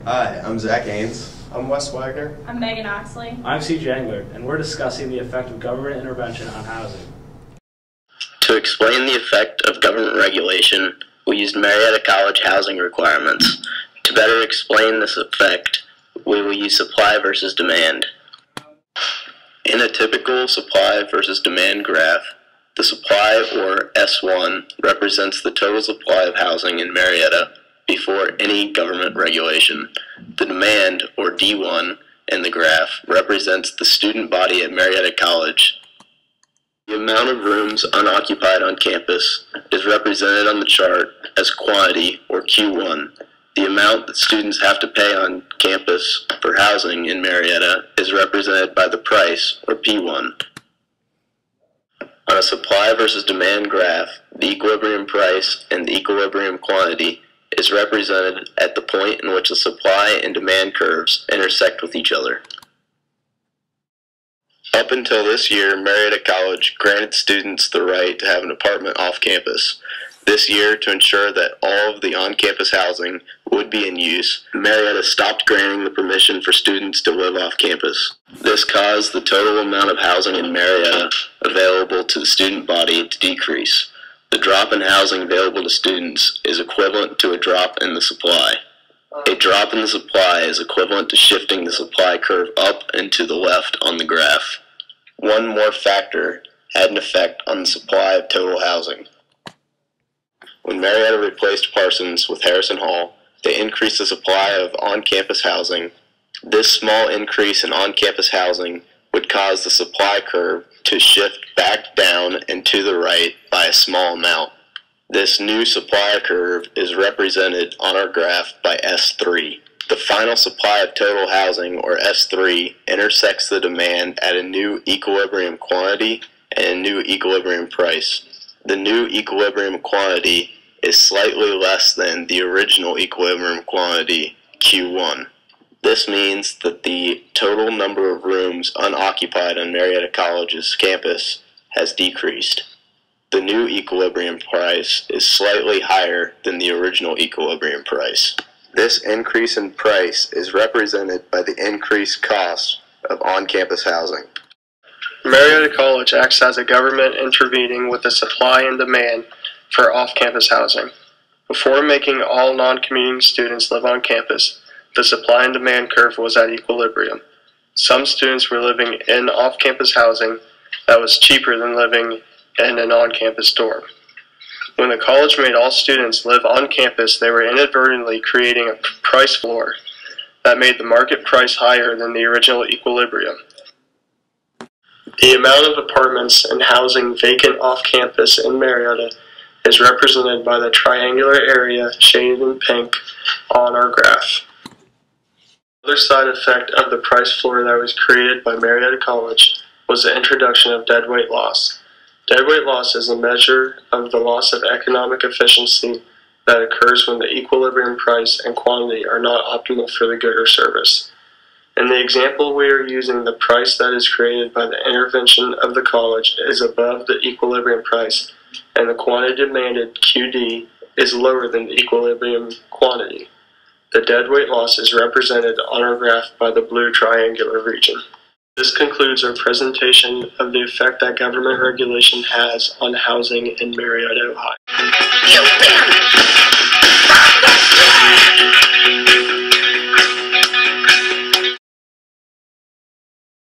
Hi, I'm Zach Haynes. I'm Wes Wagner. I'm Oxley. I'm Englert, and we're discussing the effect of government intervention on housing. To explain the effect of government regulation, we used Marietta College housing requirements. To better explain this effect, we will use supply versus demand. In a typical supply versus demand graph, the supply, or S1, represents the total supply of housing in Marietta before any government regulation. The demand, or D1, in the graph represents the student body at Marietta College. The amount of rooms unoccupied on campus is represented on the chart as quantity, or Q1. The amount that students have to pay on campus for housing in Marietta is represented by the price, or P1. On a supply versus demand graph, the equilibrium price and the equilibrium quantity is represented at the point in which the supply and demand curves intersect with each other. Up until this year, Marietta College granted students the right to have an apartment off campus. This year, to ensure that all of the on-campus housing would be in use, Marietta stopped granting the permission for students to live off campus. This caused the total amount of housing in Marietta available to the student body to decrease. The drop in housing available to students is equivalent to a drop in the supply. A drop in the supply is equivalent to shifting the supply curve up and to the left on the graph. One more factor had an effect on the supply of total housing. When Marietta replaced Parsons with Harrison Hall, they increased the supply of on-campus housing. This small increase in on-campus housing would cause the supply curve to shift back down and to the right by a small amount. This new supply curve is represented on our graph by S3. The final supply of total housing, or S3, intersects the demand at a new equilibrium quantity and a new equilibrium price. The new equilibrium quantity is slightly less than the original equilibrium quantity, Q1. This means that the total number of rooms unoccupied on Marietta College's campus has decreased. The new equilibrium price is slightly higher than the original equilibrium price. This increase in price is represented by the increased cost of on-campus housing. Marietta College acts as a government intervening with the supply and demand for off-campus housing. Before making all non-commuting students live on campus, the supply and demand curve was at equilibrium. Some students were living in off-campus housing that was cheaper than living in an on-campus dorm. When the college made all students live on campus, they were inadvertently creating a price floor that made the market price higher than the original equilibrium. The amount of apartments and housing vacant off campus in Marietta is represented by the triangular area shaded in pink on our graph. Another side effect of the price floor that was created by Marietta College was the introduction of deadweight loss. Deadweight loss is a measure of the loss of economic efficiency that occurs when the equilibrium price and quantity are not optimal for the good or service. In the example we are using, the price that is created by the intervention of the college is above the equilibrium price, and the quantity demanded, QD, is lower than the equilibrium quantity. The deadweight loss is represented on our graph by the blue triangular region. This concludes our presentation of the effect that government regulation has on housing in Marietta, Ohio.